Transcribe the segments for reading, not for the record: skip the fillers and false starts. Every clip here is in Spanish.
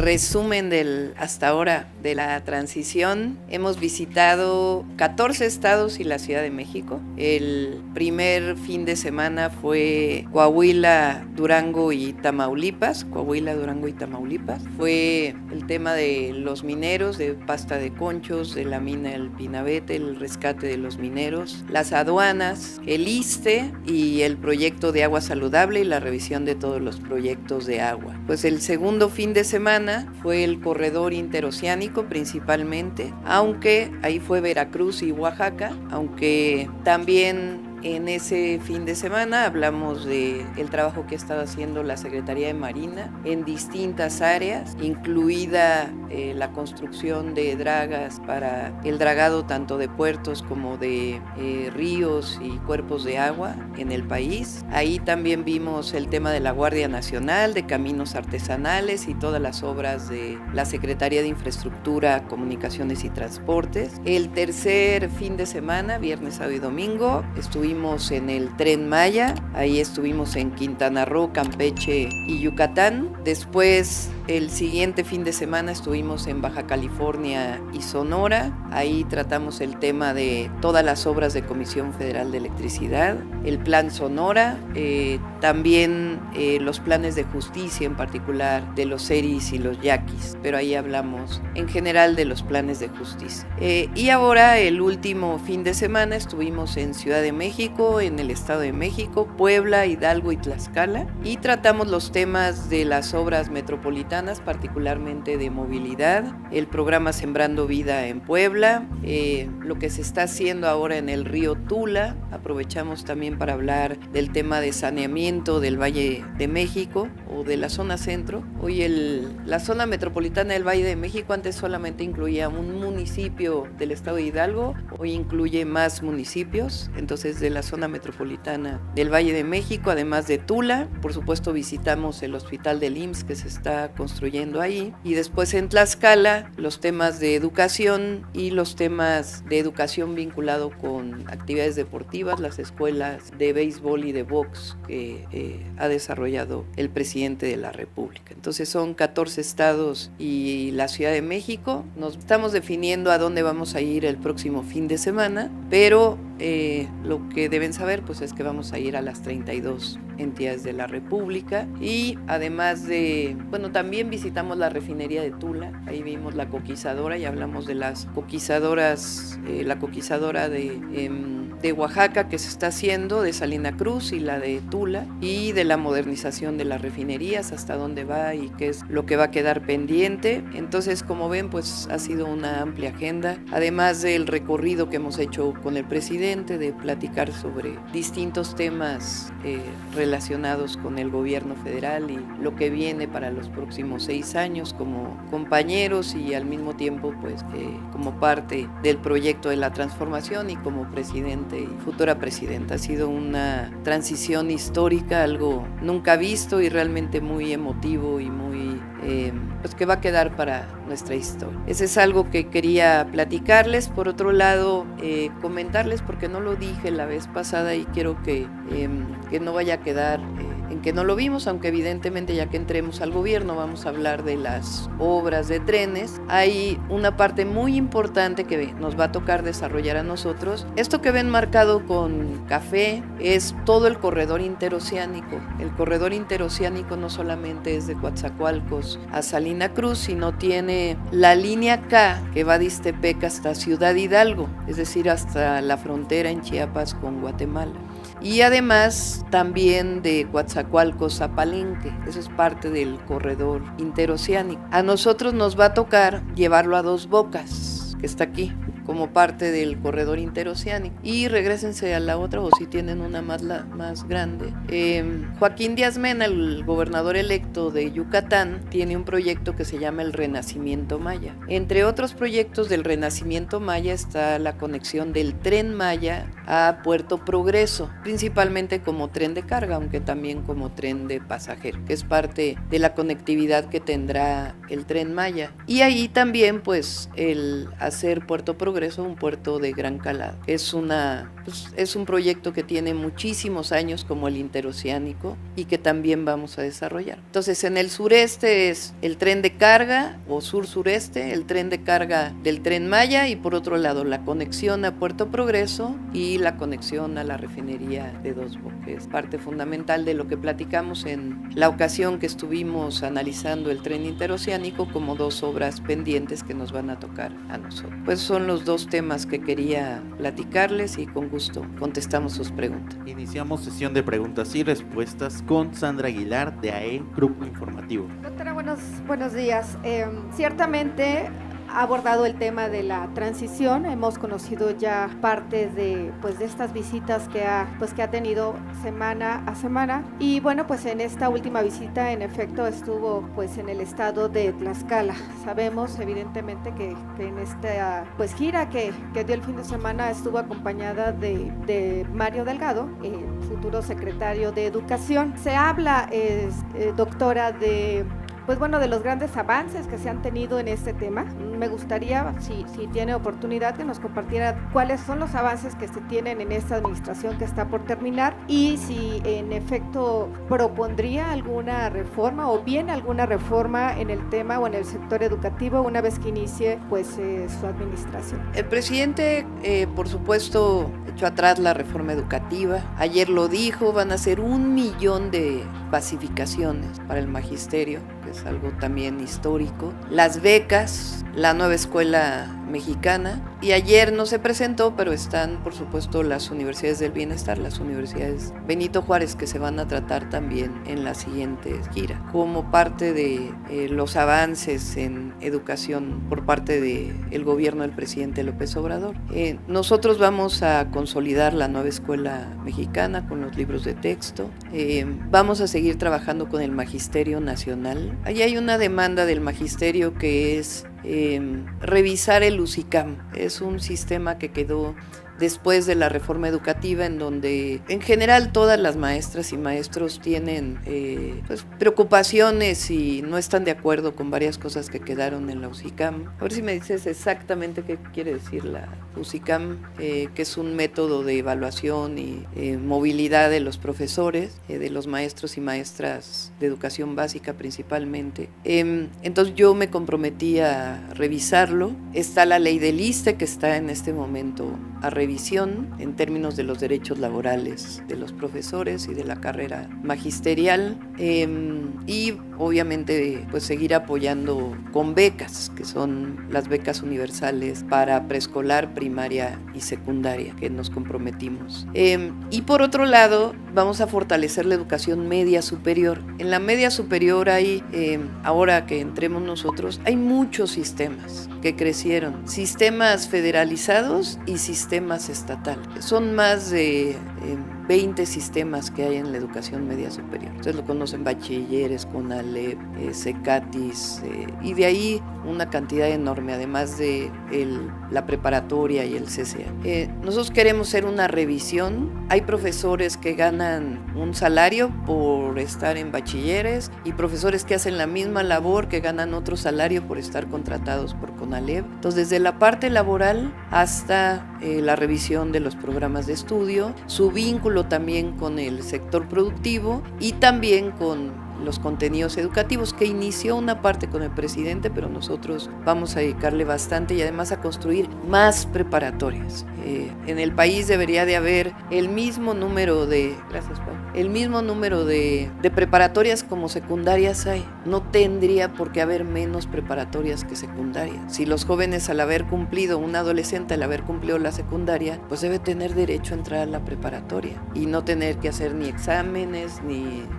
resumen hasta ahora de la transición, hemos visitado 14 estados y la Ciudad de México. El primer fin de semana fue Coahuila, Durango y Tamaulipas. Fue el tema de los mineros, de pasta de conchos, de la mina El Pinabete, el rescate de los mineros, las aduanas, el ISSSTE y el proyecto de agua saludable y la revisión de todos los proyectos de agua. Pues el segundo fin de semana fue el corredor interoceánico principalmente, aunque ahí fue Veracruz y Oaxaca, aunque también en ese fin de semana hablamos del trabajo que ha estado haciendo la Secretaría de Marina en distintas áreas, incluida la construcción de dragas para el dragado tanto de puertos como de ríos y cuerpos de agua en el país. Ahí también vimos el tema de la Guardia Nacional, de caminos artesanales y todas las obras de la Secretaría de Infraestructura, Comunicaciones y Transportes. El tercer fin de semana, viernes, sábado y domingo, estuvimos en el Tren Maya, ahí estuvimos en Quintana Roo, Campeche y Yucatán. Después, el siguiente fin de semana estuvimos en Baja California y Sonora, ahí tratamos el tema de todas las obras de Comisión Federal de Electricidad, el Plan Sonora, también los planes de justicia, en particular de los ERIs y los yaquis, pero ahí hablamos en general de los planes de justicia. Y ahora, el último fin de semana, estuvimos en Ciudad de México, en el Estado de México, Puebla, Hidalgo y Tlaxcala, y tratamos los temas de las obras metropolitanas, particularmente de movilidad, el programa Sembrando Vida en Puebla, lo que se está haciendo ahora en el río Tula. Aprovechamos también para hablar del tema de saneamiento del Valle de México o de la zona centro. Hoy la zona metropolitana del Valle de México antes solamente incluía un municipio del estado de Hidalgo, hoy incluye más municipios, entonces de la zona metropolitana del Valle de México, además de Tula. Por supuesto visitamos el hospital del IMSS que se está construyendo ahí, y después en Tlaxcala los temas de educación y los temas de educación vinculado con actividades deportivas, las escuelas de béisbol y de box que ha desarrollado el presidente de la República. Entonces son 14 estados y la Ciudad de México. Nos estamos definiendo a dónde vamos a ir el próximo fin de semana, pero lo que deben saber pues es que vamos a ir a las 32 entidades de la República, y además de, también visitamos la refinería de Tula, ahí vimos la coquizadora y hablamos de las coquizadoras, la coquizadora de Oaxaca que se está haciendo, de Salina Cruz, y la de Tula, y de la modernización de las refinerías, hasta dónde va y qué es lo que va a quedar pendiente. Entonces, como ven, pues ha sido una amplia agenda, además del recorrido que hemos hecho con el presidente, de platicar sobre distintos temas relacionados con el gobierno federal y lo que viene para los próximos 6 años como compañeros y al mismo tiempo pues como parte del proyecto de la transformación y como presidente y futura presidenta. Ha sido una transición histórica, algo nunca visto y realmente muy emotivo y muy pues que va a quedar para nuestra historia. Ese es algo que quería platicarles. Por otro lado, comentarles, porque no lo dije la vez pasada y quiero que no vaya a quedar en que no lo vimos, aunque evidentemente ya que entremos al gobierno vamos a hablar de las obras de trenes. Hay una parte muy importante que nos va a tocar desarrollar a nosotros. Esto que ven marcado con café es todo el corredor interoceánico. El corredor interoceánico no solamente es de Coatzacoalcos a Salina Cruz, sino tiene la línea K que va de Ixtepec hasta Ciudad Hidalgo, es decir, hasta la frontera en Chiapas con Guatemala. Y además también de Coatzacoalcos a Palenque, eso es parte del corredor interoceánico. A nosotros nos va a tocar llevarlo a Dos Bocas, que está aquí, como parte del corredor interoceánico. Y regrésense a la otra, o si tienen una más grande. Joaquín Díaz Mena, el gobernador electo de Yucatán, tiene un proyecto que se llama el Renacimiento Maya. Entre otros proyectos del Renacimiento Maya está la conexión del Tren Maya a Puerto Progreso, principalmente como tren de carga, aunque también como tren de pasajero, que es parte de la conectividad que tendrá el Tren Maya. Y ahí también pues el hacer Puerto Progreso un puerto de gran calado. Es una pues, es un proyecto que tiene muchísimos años como el interoceánico y que también vamos a desarrollar. Entonces, en el sureste es el tren de carga o sur-sureste, el tren de carga del Tren Maya, y por otro lado la conexión a Puerto Progreso y la conexión a la refinería de Dos Bocas, que es parte fundamental de lo que platicamos en la ocasión que estuvimos analizando el tren interoceánico como dos obras pendientes que nos van a tocar a nosotros. Pues son los dos temas que quería platicarles y con gusto contestamos sus preguntas. Iniciamos sesión de preguntas y respuestas con Sandra Aguilar de AE Grupo Informativo. Doctora, buenos días. Ciertamente ha abordado el tema de la transición. Hemos conocido ya parte de estas visitas que ha tenido semana a semana, y bueno, pues en esta última visita en efecto estuvo en el estado de Tlaxcala. Sabemos evidentemente que en esta gira que dio el fin de semana estuvo acompañada de Mario Delgado, futuro secretario de Educación. Se habla, doctora, de los grandes avances que se han tenido en este tema. Me gustaría, si tiene oportunidad, que nos compartiera cuáles son los avances que se tienen en esta administración que está por terminar, y si en efecto propondría alguna reforma o bien alguna reforma en el tema o en el sector educativo una vez que inicie su administración. El presidente, por supuesto, echó atrás la reforma educativa. Ayer lo dijo, van a ser 1 millón de basificaciones para el magisterio, que es algo también histórico. Las becas, la nueva escuela mexicana, y ayer no se presentó, pero están por supuesto las universidades del bienestar, las universidades Benito Juárez, que se van a tratar también en la siguiente gira, como parte de los avances en educación por parte del gobierno del presidente López Obrador. Nosotros vamos a consolidar la nueva escuela mexicana con los libros de texto, vamos a seguir trabajando con el Magisterio Nacional. Ahí hay una demanda del magisterio que es revisar el UCICAM. Es un sistema que quedó después de la reforma educativa, en donde en general todas las maestras y maestros tienen preocupaciones y no están de acuerdo con varias cosas que quedaron en la UCICAM. A ver si me dices exactamente qué quiere decir la UCICAM, que es un método de evaluación y movilidad de los profesores, de los maestros y maestras de educación básica principalmente. Entonces yo me comprometí a revisarlo. Está la ley del ISSSTE, que está en este momento a revisión en términos de los derechos laborales de los profesores y de la carrera magisterial, y obviamente seguir apoyando con becas, que son las becas universales para preescolar, primaria y secundaria, que nos comprometimos. Y por otro lado, vamos a fortalecer la educación media superior. En la media superior hay, ahora que entremos nosotros, hay muchos sistemas que crecieron, sistemas federalizados y sistemas estatales. Son más de 20 sistemas que hay en la educación media superior. Ustedes lo conocen: bachilleres, CONALEP, CECATIS, y de ahí una cantidad enorme, además de la preparatoria y el CCA. Nosotros queremos hacer una revisión. Hay profesores que ganan un salario por estar en bachilleres y profesores que hacen la misma labor que ganan otro salario por estar contratados por CONALEP. Entonces, desde la parte laboral hasta la revisión de los programas de estudio, su vínculo también con el sector productivo y también con los contenidos educativos, que inició una parte con el presidente, pero nosotros vamos a dedicarle bastante, y además a construir más preparatorias. En el país debería de haber el mismo número de, gracias Pau, el mismo número de preparatorias como secundarias hay. No tendría por qué haber menos preparatorias que secundarias. Si los jóvenes, al haber cumplido, un adolescente al haber cumplido la secundaria, pues debe tener derecho a entrar a la preparatoria y no tener que hacer ni exámenes,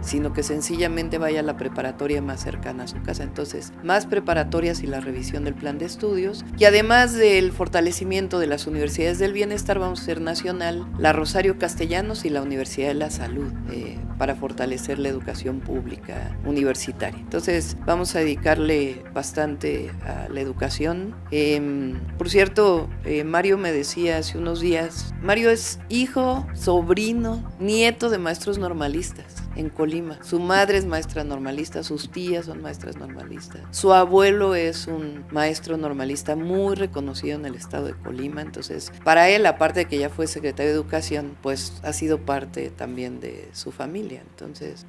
sino que sencillamente vaya a la preparatoria más cercana a su casa. Entonces, más preparatorias y la revisión del plan de estudios, y además del fortalecimiento de las universidades del bienestar, vamos a hacer nacional la Rosario Castellanos y la Universidad de la Salud, para fortalecer la educación pública universitaria. Entonces, vamos a dedicarle bastante a la educación. Por cierto, Mario me decía hace unos días, Mario es hijo, sobrino, nieto de maestros normalistas en Colima. Su madre es maestra maestras normalistas, sus tías son maestras normalistas. Su abuelo es un maestro normalista muy reconocido en el estado de Colima, entonces para él, aparte de que ya fue secretario de Educación, pues ha sido parte también de su familia, entonces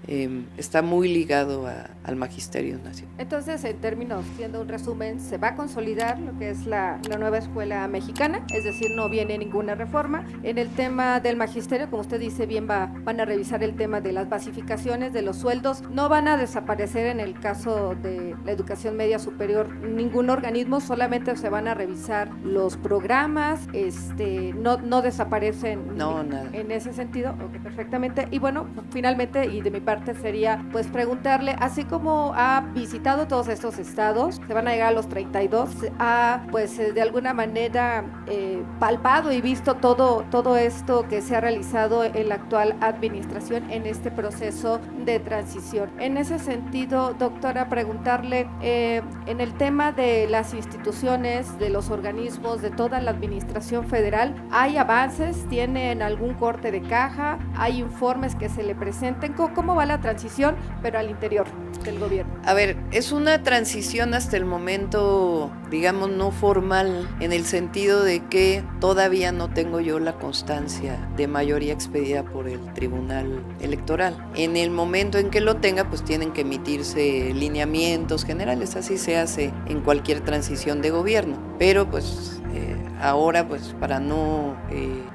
está muy ligado al magisterio nacional. Entonces, en términos, siendo un resumen, se va a consolidar lo que es la nueva escuela mexicana, es decir, no viene ninguna reforma. En el tema del magisterio, como usted dice bien, van a revisar el tema de las basificaciones, de los sueldos, no van a desaparecer en el caso de la educación media superior ningún organismo, solamente se van a revisar los programas, no desaparecen nada. En ese sentido. Okay, perfectamente. Y bueno, finalmente, y de mi parte sería pues preguntarle, así como ha visitado todos estos estados, se van a llegar a los 32, ha pues de alguna manera palpado y visto todo esto que se ha realizado en la actual administración en este proceso de transición. En ese sentido, doctora, preguntarle en el tema de las instituciones, de los organismos, de toda la administración federal, ¿hay avances? ¿Tienen algún corte de caja? ¿Hay informes que se le presenten? ¿Cómo va la transición, pero al interior del gobierno? A ver, es una transición hasta el momento, digamos, no formal, en el sentido de que todavía no tengo yo la constancia de mayoría expedida por el Tribunal Electoral. En el momento en que lo tenga, pues tienen que emitirse lineamientos generales, así se hace en cualquier transición de gobierno, pero pues ahora, pues para no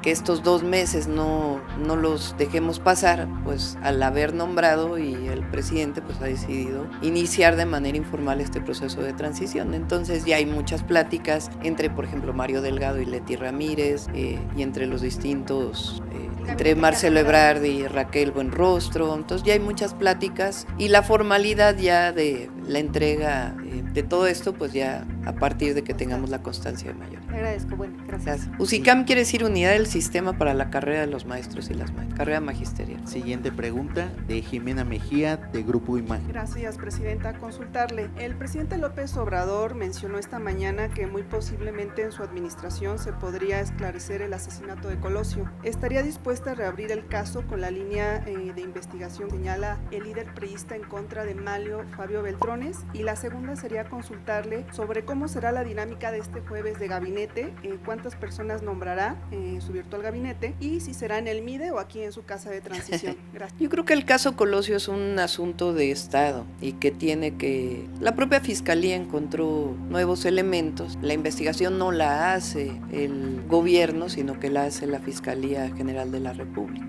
que estos 2 meses no los dejemos pasar, pues al haber nombrado y el presidente pues ha decidido iniciar de manera informal este proceso de transición. Entonces ya hay muchas pláticas entre, por ejemplo, Mario Delgado y Leti Ramírez, y entre los distintos, entre Marcelo Ebrard y Raquel Buenrostro. Entonces ya hay muchas pláticas y la formalidad ya de la entrega de todo esto, pues ya a partir de que tengamos la constancia de mayoría. Le agradezco, bueno, gracias. USICAM quiere decir Unidad del Sistema para la Carrera de los Maestros y las Maestras, carrera magisterial. Siguiente pregunta de Jimena Mejía, de Grupo Imagen. Gracias, presidenta. Consultarle. El presidente López Obrador mencionó esta mañana que muy posiblemente en su administración se podría esclarecer el asesinato de Colosio. ¿Estaría dispuesta a reabrir el caso con la línea de investigación? Señala el líder priista en contra de Manlio Fabio Beltrones. Y la segunda sería consultarle sobre cómo será la dinámica de este jueves de gabinete, cuántas personas nombrará en su virtual gabinete y si será en el MIDE o aquí en su casa de transición. Gracias. Yo creo que el caso Colosio es un asunto de Estado y que la propia Fiscalía encontró nuevos elementos. La investigación no la hace el gobierno, sino que la hace la Fiscalía General de la República.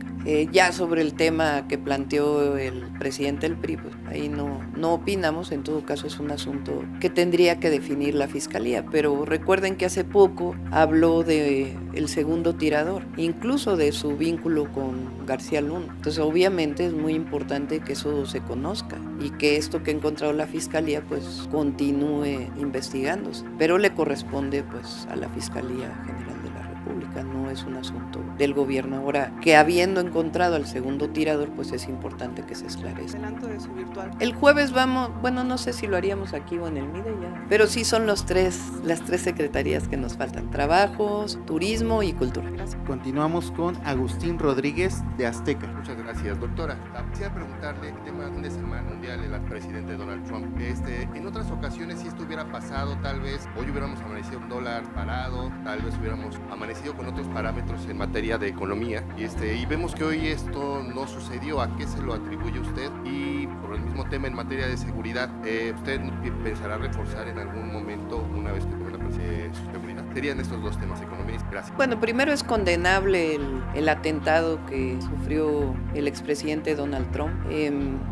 Ya sobre el tema que planteó el presidente del PRI, pues ahí no opinamos, en todo caso es un asunto que tendría que definir la Fiscalía, pero recuerden que hace poco habló de el segundo tirador, incluso de su vínculo con García Luna. Entonces obviamente es muy importante que eso se conozca y que esto que ha encontrado la Fiscalía pues continúe investigándose, pero le corresponde pues a la Fiscalía General de la República, no es un asunto del gobierno. Ahora que habiendo encontrado al segundo tirador, pues es importante que se esclarezca. Adelanto de su virtual. El jueves vamos, bueno, no sé si lo haríamos aquí o en el MIDE ya, pero sí son las tres secretarías que nos faltan: Trabajos, Turismo y Cultura. Gracias. Continuamos con Agustín Rodríguez, de Azteca. Muchas gracias, doctora. Quisiera preguntarle el tema del fin de semana mundial del presidente Donald Trump. En otras ocasiones, si esto hubiera pasado, tal vez hoy hubiéramos amanecido un dólar parado, tal vez hubiéramos amanecido con otros parámetros en materia de economía, y vemos que hoy esto no sucedió. ¿A qué se lo atribuye usted? Y por el mismo tema en materia de seguridad, ¿usted pensará reforzar en algún momento, una vez que tome la presidencia, su seguridad? Serían estos dos temas, economía y gracias. Bueno, primero es condenable el atentado que sufrió el expresidente Donald Trump.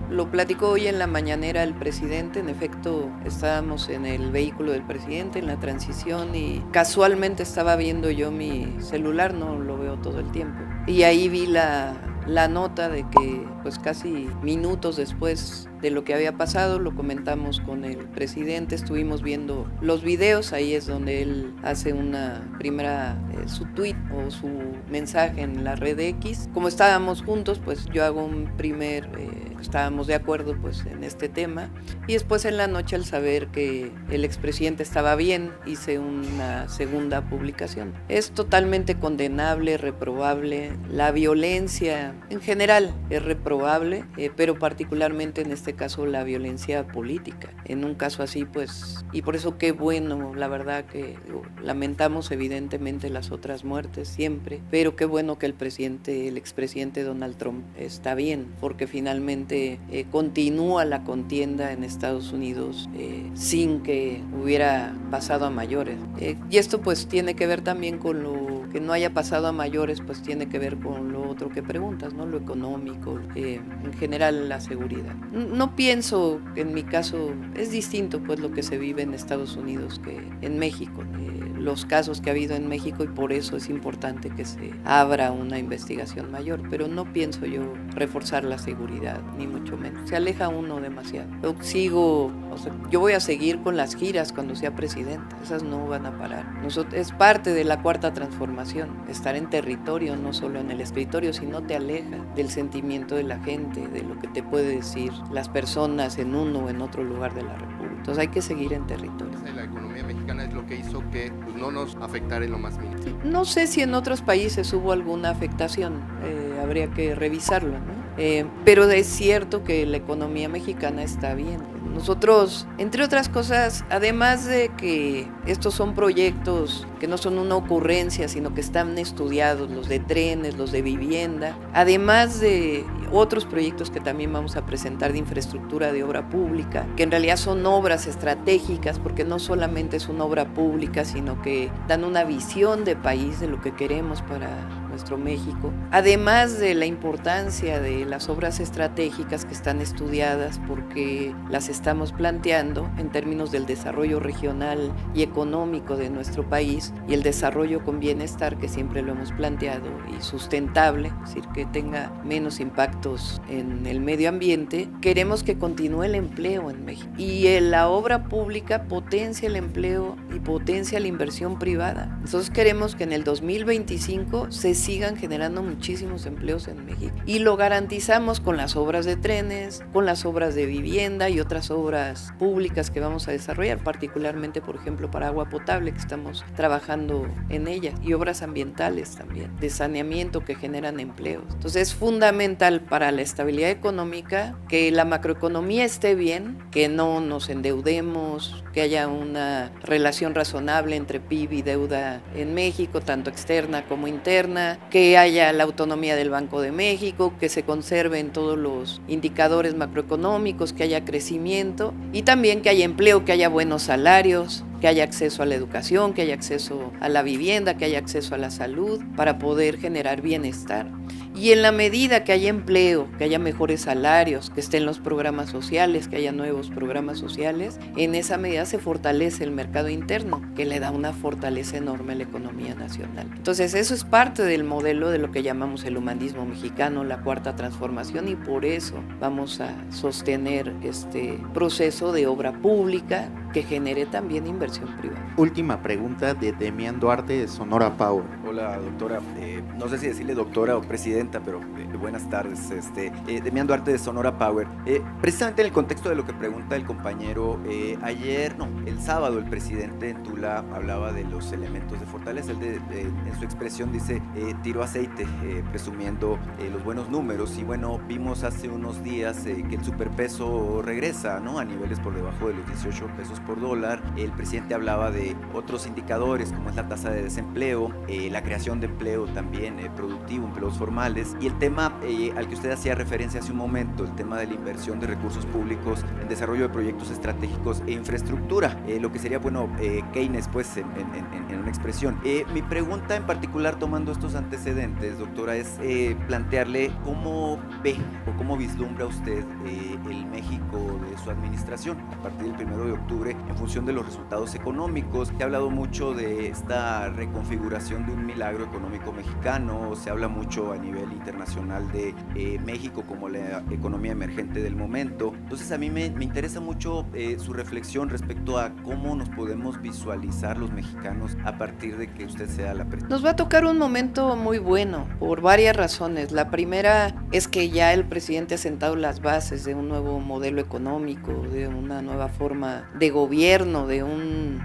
Lo platicó hoy en la mañanera el presidente. En efecto, estábamos en el vehículo del presidente en la transición y casualmente estaba viendo yo mi celular, no lo veo todo el tiempo, y ahí vi la nota de que pues casi minutos después de lo que había pasado, lo comentamos con el presidente, estuvimos viendo los videos, ahí es donde él hace una primera, su tweet o su mensaje en la red X. Como estábamos juntos, pues yo hago un estábamos de acuerdo pues en este tema, y después en la noche, al saber que el expresidente estaba bien, hice una segunda publicación. Es totalmente condenable, reprobable, la violencia en general es reprobable, pero particularmente en este este caso la violencia política. En un caso así, pues, y por eso qué bueno, la verdad que lamentamos evidentemente las otras muertes siempre, pero qué bueno que el expresidente Donald Trump está bien, porque finalmente continúa la contienda en Estados Unidos sin que hubiera pasado a mayores. Y esto pues tiene que ver también con lo que no haya pasado a mayores, pues tiene que ver con lo otro que preguntas, ¿no? Lo económico, en general la seguridad. No pienso que en mi caso es distinto pues lo que se vive en Estados Unidos que en México, los casos que ha habido en México, y por eso es importante que se abra una investigación mayor, pero no pienso yo reforzar la seguridad, ni mucho menos. Se aleja uno demasiado. Yo voy a seguir con las giras cuando sea presidenta, esas no van a parar. Es parte de la cuarta transformación, estar en territorio, no solo en el escritorio, sino te aleja del sentimiento de la gente, de lo que te puede decir las personas en uno o en otro lugar de la República. Entonces hay que seguir en territorio. La economía mexicana es lo que hizo que pues, no nos afectara en lo más mínimo. No sé si en otros países hubo alguna afectación, habría que revisarlo, ¿no? Pero es cierto que la economía mexicana está bien. Nosotros, entre otras cosas, además de que estos son proyectos que no son una ocurrencia, sino que están estudiados, los de trenes, los de vivienda, además de otros proyectos que también vamos a presentar de infraestructura de obra pública, que en realidad son obras estratégicas, porque no solamente es una obra pública, sino que dan una visión de país, de lo que queremos para nuestro México, además de la importancia de las obras estratégicas que están estudiadas porque las estamos planteando en términos del desarrollo regional y económico de nuestro país y el desarrollo con bienestar, que siempre lo hemos planteado, y sustentable, es decir, que tenga menos impactos en el medio ambiente. Queremos que continúe el empleo en México, y la obra pública potencia el empleo y potencia la inversión privada. Nosotros queremos que en el 2025 se sigan generando muchísimos empleos en México, y lo garantizamos con las obras de trenes, con las obras de vivienda y otras obras públicas que vamos a desarrollar, particularmente, por ejemplo, para agua potable, que estamos trabajando en ella, y obras ambientales también, de saneamiento, que generan empleos. Entonces es fundamental para la estabilidad económica que la macroeconomía esté bien, que no nos endeudemos, que haya una relación razonable entre PIB y deuda en México, tanto externa como interna, que haya la autonomía del Banco de México, que se conserven todos los indicadores macroeconómicos, que haya crecimiento, y también que haya empleo, que haya buenos salarios, que haya acceso a la educación, que haya acceso a la vivienda, que haya acceso a la salud, para poder generar bienestar. Y en la medida que haya empleo, que haya mejores salarios, que estén los programas sociales, que haya nuevos programas sociales, en esa medida se fortalece el mercado interno, que le da una fortaleza enorme a la economía nacional. Entonces eso es parte del modelo de lo que llamamos el humanismo mexicano, la cuarta transformación, y por eso vamos a sostener este proceso de obra pública que genere también inversión privada. Última pregunta de Demian Duarte de Sonora Power. Hola, doctora. No sé si decirle doctora o presidenta, pero buenas tardes. Demian Duarte de Sonora Power. Precisamente en el contexto de lo que pregunta el compañero, el sábado el presidente en Tula hablaba de los elementos de fortaleza. Él en su expresión dice tiro aceite, presumiendo los buenos números. Y bueno, vimos hace unos días que el superpeso regresa, ¿no?, a niveles por debajo de los 18 pesos por dólar. El presidente hablaba de otros indicadores como es la tasa de desempleo, la creación de empleo también productivo, empleos formales, y el tema al que usted hacía referencia hace un momento, el tema de la inversión de recursos públicos en desarrollo de proyectos estratégicos e infraestructura, lo que sería, Keynes, pues, en una expresión. Mi pregunta en particular, tomando estos antecedentes, doctora, es plantearle cómo ve o cómo vislumbra usted el México de su administración a partir del 1 de octubre en función de los resultados económicos. Se ha hablado mucho de esta reconfiguración de un milagro económico mexicano, se habla mucho a nivel internacional de México como la economía emergente del momento. Entonces a mí me interesa mucho su reflexión respecto a cómo nos podemos visualizar los mexicanos a partir de que usted sea la presidenta. Nos va a tocar un momento muy bueno por varias razones. La primera es que ya el presidente ha sentado las bases de un nuevo modelo económico, de una nueva forma de gobierno, de un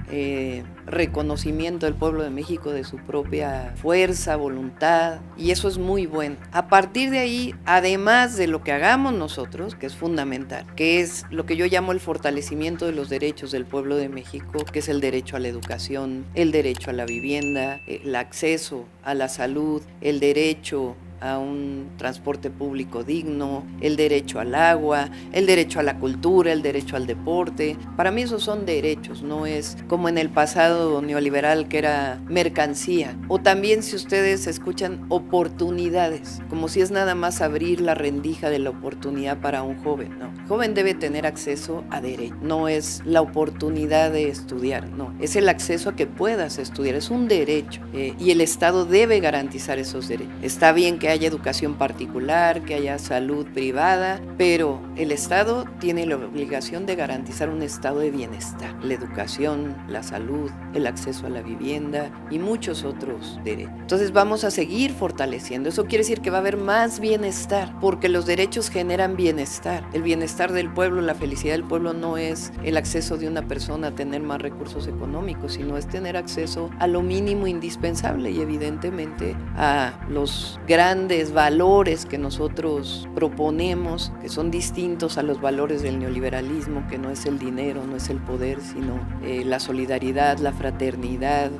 reconocimiento del pueblo de México de su propia fuerza, voluntad, y eso es muy bueno. A partir de ahí, además de lo que hagamos nosotros, que es fundamental, que es lo que yo llamo el fortalecimiento de los derechos del pueblo de México, que es el derecho a la educación, el derecho a la vivienda, el acceso a la salud, el derecho a un transporte público digno, el derecho al agua, el derecho a la cultura, el derecho al deporte. Para mí esos son derechos, no es como en el pasado neoliberal que era mercancía. O también, si ustedes escuchan, oportunidades, como si es nada más abrir la rendija de la oportunidad para un joven, ¿no? El joven debe tener acceso a derecho, no es la oportunidad de estudiar, no, es el acceso a que puedas estudiar, es un derecho, y el Estado debe garantizar esos derechos. Está bien que haya educación particular, que haya salud privada, pero el Estado tiene la obligación de garantizar un estado de bienestar, la educación, la salud, el acceso a la vivienda y muchos otros derechos. Entonces vamos a seguir fortaleciendo. Eso quiere decir que va a haber más bienestar, porque los derechos generan bienestar. El bienestar del pueblo, la felicidad del pueblo no es el acceso de una persona a tener más recursos económicos, sino es tener acceso a lo mínimo indispensable y evidentemente a los grandes valores que nosotros proponemos, que son distintos a los valores del neoliberalismo, que no es el dinero, no es el poder, sino la solidaridad, la fraternidad,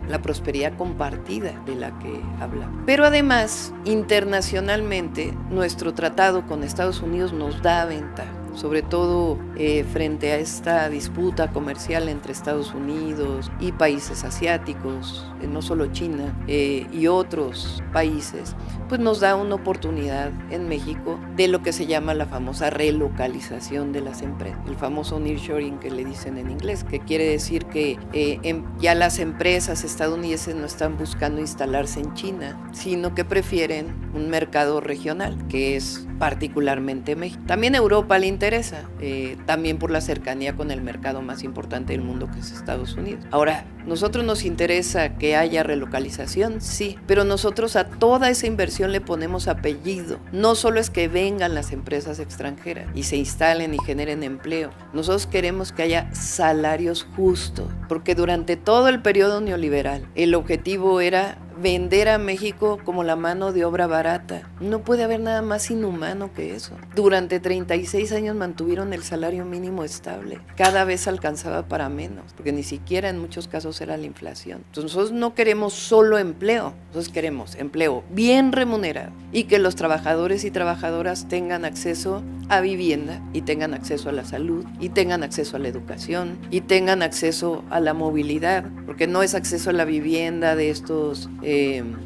la prosperidad compartida de la que habla. Pero además, internacionalmente, nuestro tratado con Estados Unidos nos da ventaja, sobre todo frente a esta disputa comercial entre Estados Unidos y países asiáticos, no solo China, y otros países, pues nos da una oportunidad en México de lo que se llama la famosa relocalización de las empresas, el famoso nearshoring que le dicen en inglés, que quiere decir que ya las empresas estadounidenses no están buscando instalarse en China, sino que prefieren un mercado regional, que es particularmente México. También a Europa le interesa, también por la cercanía con el mercado más importante del mundo, que es Estados Unidos. Ahora, ¿nosotros nos interesa que haya relocalización? Sí, pero nosotros a toda esa inversión le ponemos apellido. No solo es que vengan las empresas extranjeras y se instalen y generen empleo. Nosotros queremos que haya salarios justos, porque durante todo el periodo neoliberal el objetivo era vender a México como la mano de obra barata. No puede haber nada más inhumano que eso. Durante 36 años mantuvieron el salario mínimo estable. Cada vez alcanzaba para menos, porque ni siquiera en muchos casos era la inflación. Entonces nosotros no queremos solo empleo, nosotros queremos empleo bien remunerado y que los trabajadores y trabajadoras tengan acceso a vivienda y tengan acceso a la salud y tengan acceso a la educación y tengan acceso a la movilidad, porque no es acceso a la vivienda de estos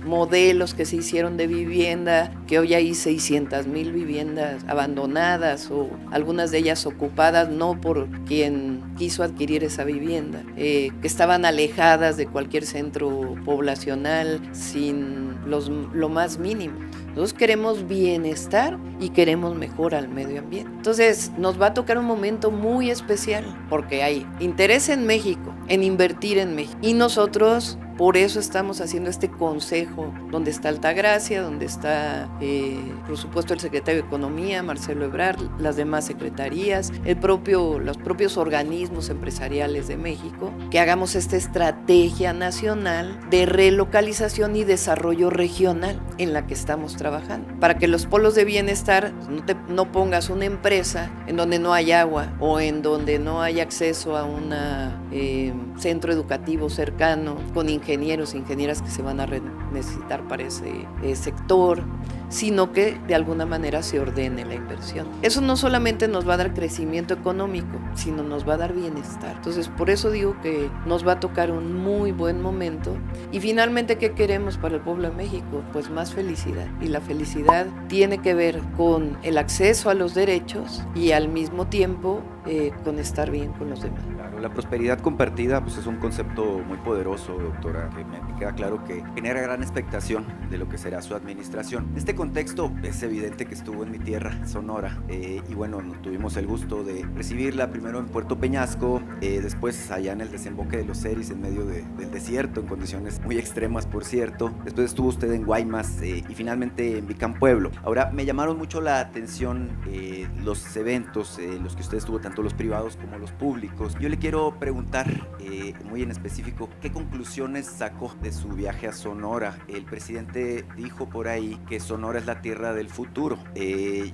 modelos que se hicieron de vivienda, que hoy hay 600,000 viviendas abandonadas o algunas de ellas ocupadas no por quien quiso adquirir esa vivienda, que estaban alejadas de cualquier centro poblacional sin lo más mínimo. Nosotros queremos bienestar y queremos mejor al medio ambiente. Entonces nos va a tocar un momento muy especial porque hay interés en México, en invertir en México. Y nosotros por eso estamos haciendo este consejo donde está Altagracia, donde está por supuesto el secretario de Economía, Marcelo Ebrard, las demás secretarías, los propios organismos empresariales de México, que hagamos esta estrategia nacional de relocalización y desarrollo regional en la que estamos trabajando, para que los polos de bienestar no pongas una empresa en donde no hay agua o en donde no hay acceso a un centro educativo cercano con ingenieros e ingenieras que se van a necesitar para ese sector, sino que de alguna manera se ordene la inversión. Eso no solamente nos va a dar crecimiento económico, sino nos va a dar bienestar. Entonces, por eso digo que nos va a tocar un muy buen momento. Y finalmente, ¿qué queremos para el pueblo de México? Pues más felicidad. Y la felicidad tiene que ver con el acceso a los derechos y al mismo tiempo con estar bien con los demás. Claro, la prosperidad compartida pues es un concepto muy poderoso, doctora, que me queda claro que genera gran expectación de lo que será su administración. Este contexto es evidente que estuvo en mi tierra, Sonora, y bueno, tuvimos el gusto de recibirla primero en Puerto Peñasco, después allá en el desemboque de los Eris, en medio del desierto, en condiciones muy extremas, por cierto. Después estuvo usted en Guaymas y finalmente en Vicán Pueblo. Ahora, me llamaron mucho la atención los eventos, los que usted estuvo, tanto los privados como los públicos. Yo le quiero preguntar, muy en específico, ¿qué conclusiones sacó de su viaje a Sonora? El presidente dijo por ahí que Sonora es la tierra del futuro.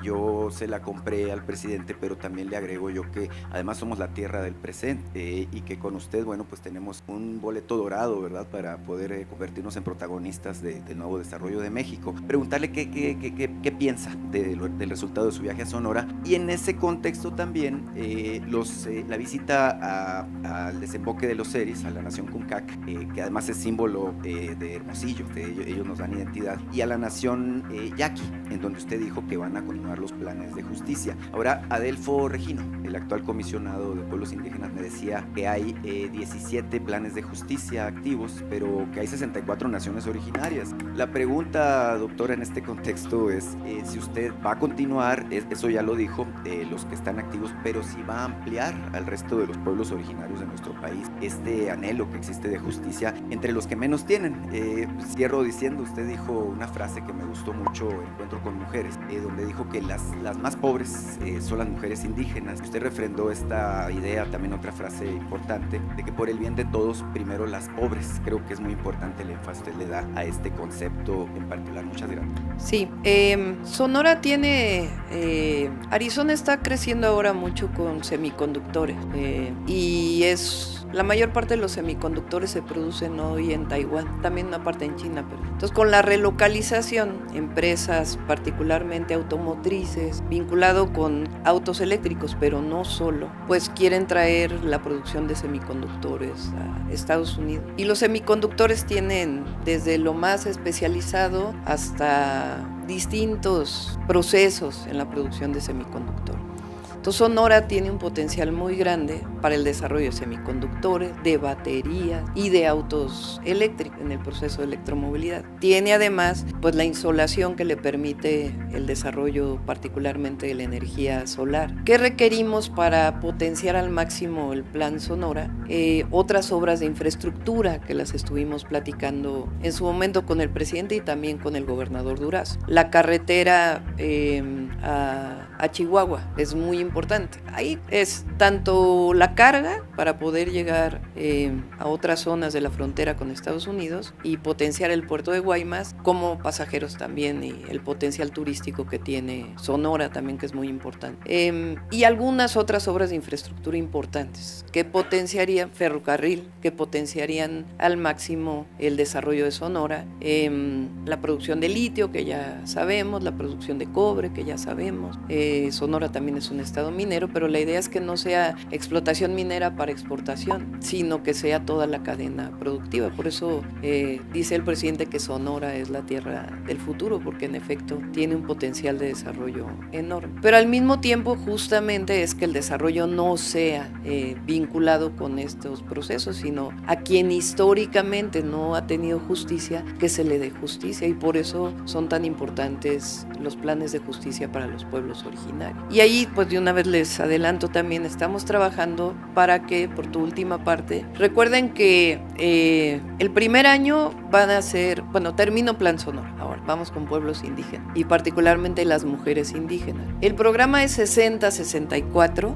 Yo se la compré al presidente, pero también le agrego yo que además somos la tierra del presente y que con usted, bueno, pues tenemos un boleto dorado, ¿verdad?, para poder convertirnos en protagonistas del nuevo desarrollo de México. Preguntarle qué piensa del resultado de su viaje a Sonora, y en ese contexto también la visita al desemboque de los Eris, a la nación Kunkaak, que además es símbolo de Hermosillo, ellos nos dan identidad, y a la nación Yaqui, en donde usted dijo que van a continuar los planes de justicia. Ahora, Adelfo Regino, el actual comisionado de pueblos indígenas, me decía que hay 17 planes de justicia activos, pero que hay 64 naciones originarias. La pregunta, doctora, en este contexto es si usted va a continuar, eso ya lo dijo, los que están activos, pero si va a ampliar al resto de los pueblos originarios de nuestro país este anhelo que existe de justicia entre los que menos tienen. Cierro diciendo, usted dijo una frase que me gustó mucho, Encuentro con Mujeres, donde dijo que las más pobres son las mujeres indígenas. Usted refrendó esta idea, también otra frase importante, de que por el bien de todos, primero las pobres. Creo que es muy importante el énfasis que le da a este concepto en particular. Muchas gracias. Sí, Sonora tiene, Arizona está creciendo ahora mucho con semiconductores y la mayor parte de los semiconductores se producen hoy en Taiwán, también una parte en China. Entonces, con la relocalización, empresas particularmente automotrices, vinculado con autos eléctricos, pero no solo, pues quieren traer la producción de semiconductores a Estados Unidos. Y los semiconductores tienen desde lo más especializado hasta distintos procesos en la producción de semiconductores. Entonces, Sonora tiene un potencial muy grande para el desarrollo de semiconductores, de baterías y de autos eléctricos en el proceso de electromovilidad. Tiene además pues la insolación que le permite el desarrollo particularmente de la energía solar. ¿Qué requerimos para potenciar al máximo el Plan Sonora? Otras obras de infraestructura que las estuvimos platicando en su momento con el presidente y también con el gobernador Durazo. La carretera a Chihuahua es muy importante. Ahí es tanto la carga para poder llegar a otras zonas de la frontera con Estados Unidos y potenciar el puerto de Guaymas, como pasajeros también, y el potencial turístico que tiene Sonora también, que es muy importante. Y algunas otras obras de infraestructura importantes que potenciarían ferrocarril, que potenciarían al máximo el desarrollo de Sonora, la producción de litio, que ya sabemos, la producción de cobre, que ya sabemos. Sonora también es un estado minero, pero la idea es que no sea explotación minera para exportación, sino que sea toda la cadena productiva. Por eso dice el presidente que Sonora es la tierra del futuro, porque en efecto tiene un potencial de desarrollo enorme. Pero al mismo tiempo, justamente es que el desarrollo no sea vinculado con estos procesos, sino a quien históricamente no ha tenido justicia, que se le dé justicia, y por eso son tan importantes los planes de justicia para los pueblos originarios. Y ahí, pues de una vez les adelanto, también estamos trabajando para que, por tu última parte, recuerden que el primer año van a ser, termino Plan Sonora, ahora vamos con pueblos indígenas y particularmente las mujeres indígenas. El programa es 60-64,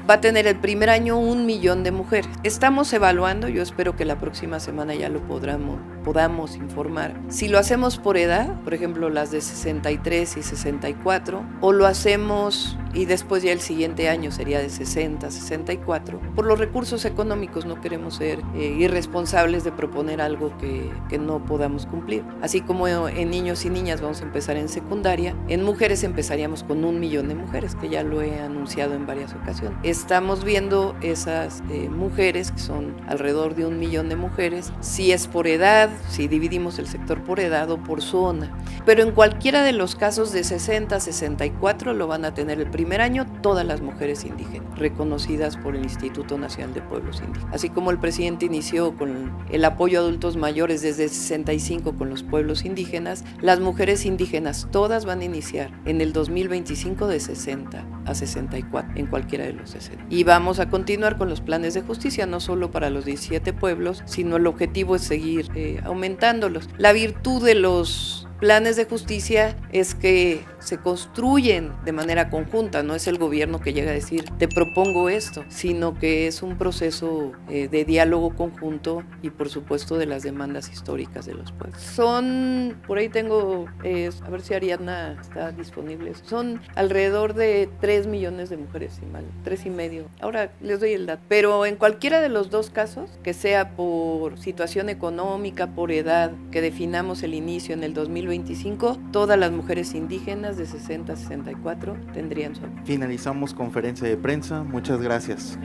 va a tener el primer año 1 millón de mujeres. Estamos evaluando, yo espero que la próxima semana ya lo podamos informar, si lo hacemos por edad, por ejemplo las de 63 y 64, o lo hacemos y después ya el siguiente año sería de 60 a 64. Por los recursos económicos no queremos ser irresponsables de proponer algo que no podamos cumplir. Así como en niños y niñas vamos a empezar en secundaria, en mujeres empezaríamos con 1 millón de mujeres, que ya lo he anunciado en varias ocasiones. Estamos viendo esas mujeres, que son alrededor de 1 millón de mujeres, si es por edad, si dividimos el sector por edad o por zona. Pero en cualquiera de los casos de 60 a 64 lo van a tener el primer primer año todas las mujeres indígenas, reconocidas por el Instituto Nacional de Pueblos Indígenas. Así como el presidente inició con el apoyo a adultos mayores desde 65 con los pueblos indígenas, las mujeres indígenas todas van a iniciar en el 2025 de 60 a 64, en cualquiera de los 60. Y vamos a continuar con los planes de justicia, no solo para los 17 pueblos, sino el objetivo es seguir aumentándolos. La virtud de los planes de justicia es que se construyen de manera conjunta, no es el gobierno que llega a decir te propongo esto, sino que es un proceso de diálogo conjunto y por supuesto de las demandas históricas de los pueblos. Son, por ahí tengo, a ver si Ariadna está disponible, son alrededor de 3 millones de mujeres, 3,5. Ahora les doy el dato, pero en cualquiera de los dos casos, que sea por situación económica, por edad, que definamos el inicio en el 2025, todas las mujeres indígenas de 60 a 64 tendrían su apoyo. Finalizamos conferencia de prensa, muchas gracias.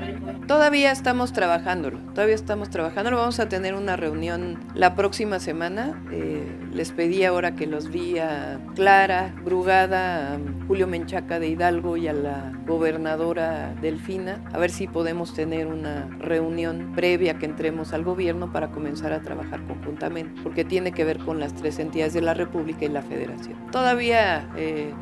Todavía estamos trabajándolo, vamos a tener una reunión la próxima semana, les pedí ahora que los vi a Clara Brugada, a Julio Menchaca de Hidalgo y a la gobernadora Delfina, a ver si podemos tener una reunión previa que entremos al gobierno para comenzar a trabajar conjuntamente, porque tiene que ver con las 3 entidades de la República y la Federación. Todavía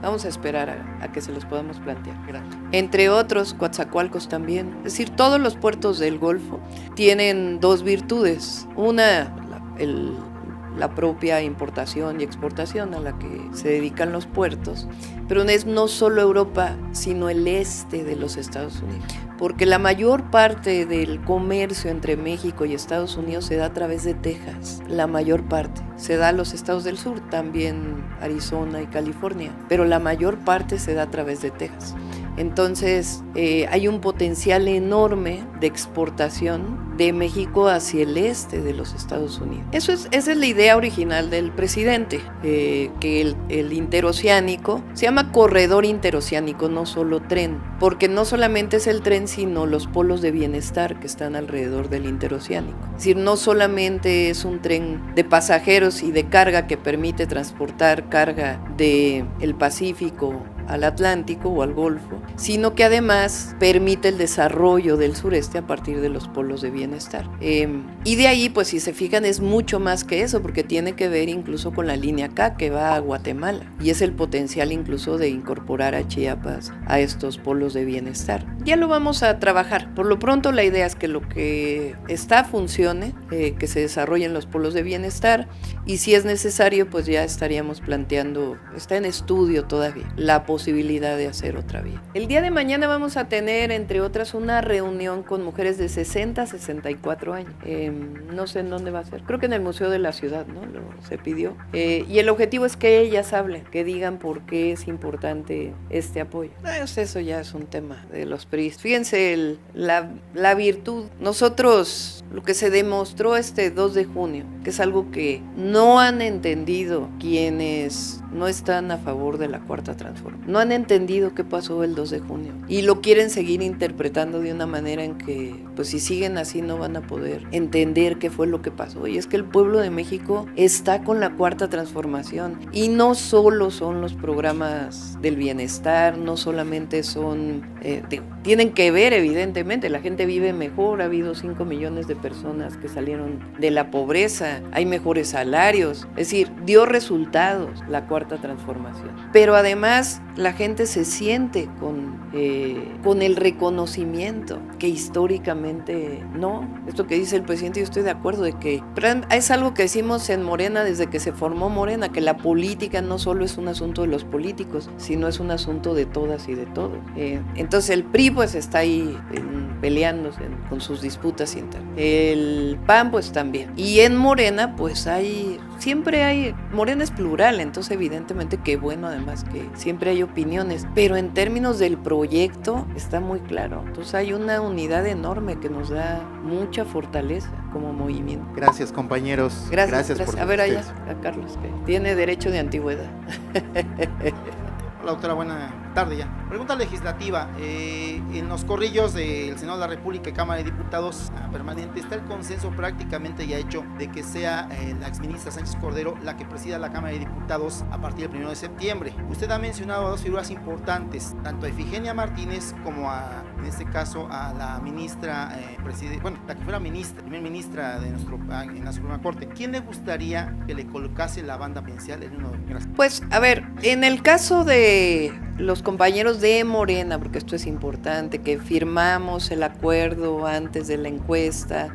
vamos a esperar a que se los podamos plantear. Gracias. Entre otros, Coatzacoalcos también. Es decir, todos los puertos del Golfo tienen 2 virtudes. Una, la propia importación y exportación a la que se dedican los puertos, pero es no solo Europa, sino el este de los Estados Unidos. Porque la mayor parte del comercio entre México y Estados Unidos se da a través de Texas, la mayor parte. Se da a los estados del sur, también Arizona y California, pero la mayor parte se da a través de Texas. Entonces, hay un potencial enorme de exportación de México hacia el este de los Estados Unidos. Esa es la idea original del presidente, que el interoceánico se llama corredor interoceánico, no solo tren, porque no solamente es el tren, sino los polos de bienestar que están alrededor del interoceánico. Es decir, no solamente es un tren de pasajeros y de carga que permite transportar carga del Pacífico al Atlántico o al Golfo, sino que además permite el desarrollo del sureste a partir de los polos de bienestar. Y de ahí, pues si se fijan, es mucho más que eso, porque tiene que ver incluso con la línea K que va a Guatemala, y es el potencial incluso de incorporar a Chiapas a estos polos de bienestar. Ya lo vamos a trabajar. Por lo pronto la idea es que lo que está funcione, que se desarrollen los polos de bienestar, y si es necesario, pues ya estaríamos planteando, está en estudio todavía, la posibilidad de hacer otra vía. El día de mañana vamos a tener, entre otras, una reunión con mujeres de 60 a 64 años. No sé en dónde va a ser. Creo que en el Museo de la Ciudad, ¿no? Se pidió. Y el objetivo es que ellas hablen, que digan por qué es importante este apoyo. Eso ya es un tema de los PRIs. Fíjense, la virtud. Nosotros, lo que se demostró este 2 de junio, que es algo que no han entendido quienes no están a favor de la Cuarta Transformación. No han entendido qué pasó el 2 de junio y lo quieren seguir interpretando de una manera en que, pues si siguen así, no van a poder entender qué fue lo que pasó. Y es que el pueblo de México está con la Cuarta Transformación, y no solo son los programas del bienestar, no solamente son, tienen que ver, evidentemente, la gente vive mejor, ha habido 5 millones de personas que salieron de la pobreza, hay mejores salarios, es decir, dio resultados la Cuarta Transformación. Pero además la gente se siente con el reconocimiento que históricamente no. Esto que dice el presidente, yo estoy de acuerdo, de que es algo que decimos en Morena desde que se formó Morena, que la política no solo es un asunto de los políticos, sino es un asunto de todas y de todos. Entonces el PRI pues está ahí peleándose con sus disputas internas. El PAN pues también. Y en Morena pues siempre hay, Morena es plural, entonces evidentemente que bueno, además que siempre hay opiniones, pero en términos del proyecto está muy claro. Entonces hay una unidad enorme que nos da mucha fortaleza como movimiento. Gracias, compañeros. Gracias. Por a ver allá, a Carlos, que tiene derecho de antigüedad. Hola, doctora, buena tarde ya. Pregunta legislativa. En los corrillos del Senado de la República y Cámara de Diputados permanente está el consenso prácticamente ya hecho de que sea la exministra Sánchez Cordero la que presida la Cámara de Diputados a partir del 1 de septiembre. Usted ha mencionado a dos figuras importantes, tanto a Ifigenia Martínez como en este caso a la ministra, la que fuera primer ministra en la Suprema Corte. ¿Quién le gustaría que le colocase la banda presidencial en uno de los? Pues, a ver, en el caso de los compañeros de Morena, porque esto es importante, que firmamos el acuerdo antes de la encuesta,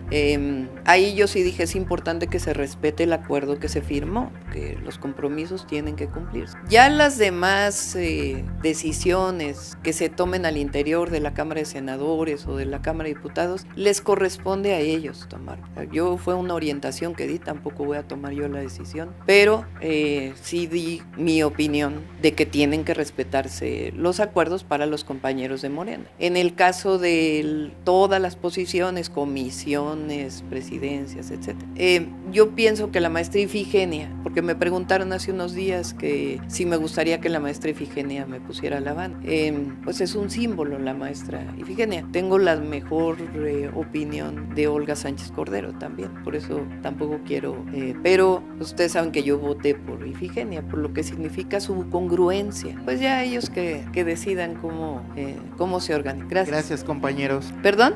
ahí yo sí dije, es importante que se respete el acuerdo que se firmó, que los compromisos tienen que cumplirse. Ya las demás decisiones que se tomen al interior de la Cámara de Senadores o de la Cámara de Diputados, les corresponde a ellos tomar. Yo fue una orientación que di, tampoco voy a tomar yo la decisión, pero sí di mi opinión de que tienen que respetarse los acuerdos para los compañeros de Morena. En el caso de todas las posiciones, comisiones, presidencias, etc. Yo pienso que la maestra Ifigenia, porque me preguntaron hace unos días que si me gustaría que la maestra Ifigenia me pusiera la banda, pues es un símbolo la maestra Ifigenia. Tengo la mejor opinión de Olga Sánchez Cordero también, por eso tampoco quiero, pero ustedes saben que yo voté por Ifigenia, por lo que significa su congruencia. Pues ya ellos que decidan cómo se organizan. Gracias. Gracias, compañeros. ¿Perdón?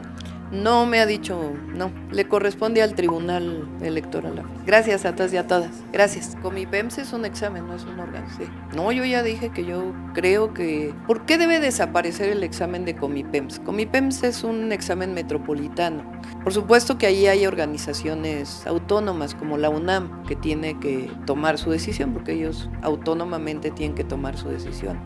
No me ha dicho, no, le corresponde al Tribunal Electoral. Gracias a todas y a todas. Gracias. Comipems es un examen, no es un órgano. Sí. No, yo ya dije que yo creo que... ¿Por qué debe desaparecer el examen de Comipems? Comipems es un examen metropolitano. Por supuesto que ahí hay organizaciones autónomas como la UNAM que tiene que tomar su decisión, porque ellos autónomamente tienen que tomar su decisión.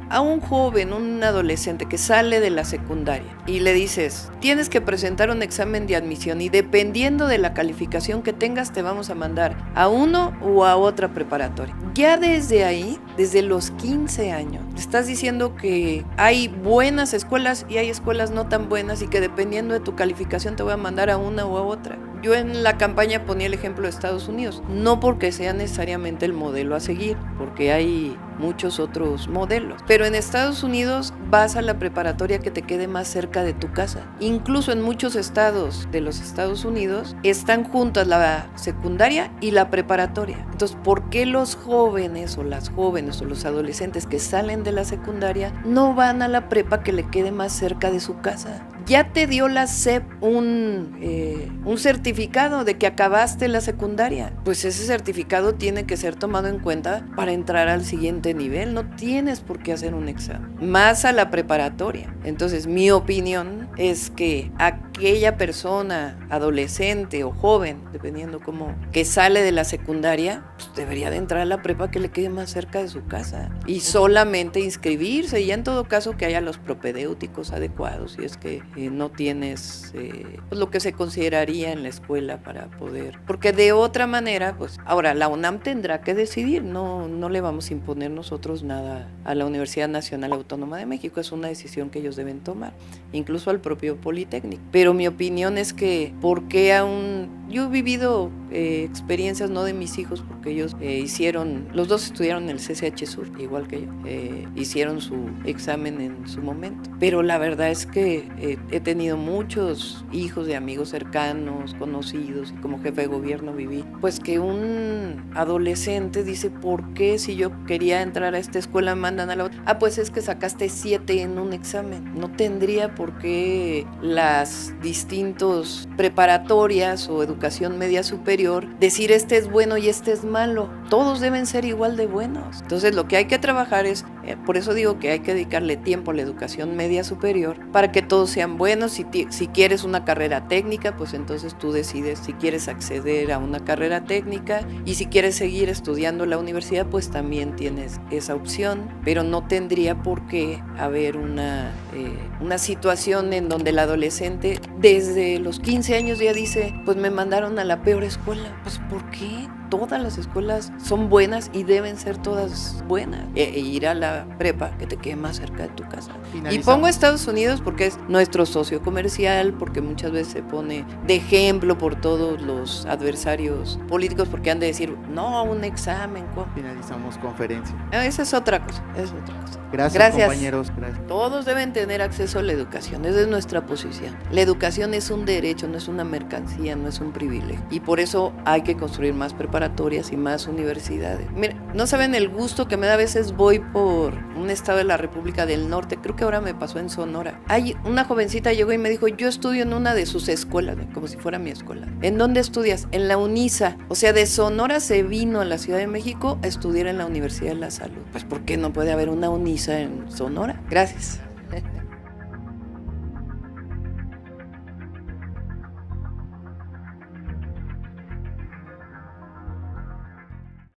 A un joven, un adolescente que sale de la secundaria y le dices, tienes que presentar un examen de admisión y dependiendo de la calificación que tengas te vamos a mandar a uno o a otra preparatoria. Ya desde ahí, desde los 15 años, estás diciendo que hay buenas escuelas y hay escuelas no tan buenas y que dependiendo de tu calificación te voy a mandar a una o a otra. Yo en la campaña ponía el ejemplo de Estados Unidos, no porque sea necesariamente el modelo a seguir, porque hay muchos otros modelos, pero en Estados Unidos vas a la preparatoria que te quede más cerca de tu casa. Incluso en muchos estados de los Estados Unidos están juntas la secundaria y la preparatoria. Entonces, ¿por qué los jóvenes o las jóvenes o los adolescentes que salen de la secundaria no van a la prepa que le quede más cerca de su casa? Ya te dio la SEP un certificado de que acabaste la secundaria. Pues ese certificado tiene que ser tomado en cuenta para entrar al siguiente nivel. No tienes por qué hacer un examen. Más a la preparatoria. Entonces, mi opinión es que aquella persona, adolescente o joven, dependiendo cómo, que sale de la secundaria, pues debería de entrar a la prepa que le quede más cerca de su casa. Y solamente inscribirse. Y ya en todo caso que haya los propedéuticos adecuados. Si es que no tienes pues lo que se consideraría en la escuela para poder, porque de otra manera, pues ahora la UNAM tendrá que decidir, no le vamos a imponer nosotros nada a la Universidad Nacional Autónoma de México, es una decisión que ellos deben tomar, incluso al propio Politécnico. Pero mi opinión es que, ¿por qué yo he vivido experiencias no de mis hijos, porque ellos los dos estudiaron en el CCH Sur, igual que yo, hicieron su examen en su momento, pero la verdad es que he tenido muchos hijos de amigos cercanos, conocidos, y como jefe de gobierno viví, pues que un adolescente dice, ¿por qué si yo quería entrar a esta escuela me mandan a la otra? Ah, pues es que sacaste 7 en un examen. No tendría por qué las distintas preparatorias o educación media superior decir este es bueno y este es malo. Todos deben ser igual de buenos. Entonces lo que hay que trabajar es, por eso digo que hay que dedicarle tiempo a la educación media superior para que todos sean buenos. Si quieres una carrera técnica, pues entonces tú decides si quieres acceder a una carrera técnica, y si quieres seguir estudiando en la universidad, pues también tienes esa opción, pero no tendría por qué haber una situación en donde el adolescente desde los 15 años ya dice, pues me mandaron a la peor escuela. Pues ¿por qué? todas las escuelas son buenas y deben ser todas buenas. E ir a la prepa que te quede más cerca de tu casa. Y pongo Estados Unidos porque es nuestro socio comercial, porque muchas veces se pone de ejemplo por todos los adversarios políticos, porque han de decir, no, un examen. Finalizamos conferencia. Esa es otra cosa, Gracias, compañeros. Gracias. Todos deben tener acceso a la educación, esa es nuestra posición. La educación es un derecho, no es una mercancía, no es un privilegio. Y por eso hay que construir más preparatorias y más universidades. Miren, no saben el gusto que me da, a veces voy por un estado de la República del Norte, creo que ahora me pasó en Sonora. Hay una jovencita llegó y me dijo, yo estudio en una de sus escuelas, como si fuera mi escuela. ¿En dónde estudias? En la UNISA. O sea, de Sonora se vino a la Ciudad de México a estudiar en la Universidad de la Salud. Pues ¿por qué no puede haber una UNISA en Sonora? Gracias.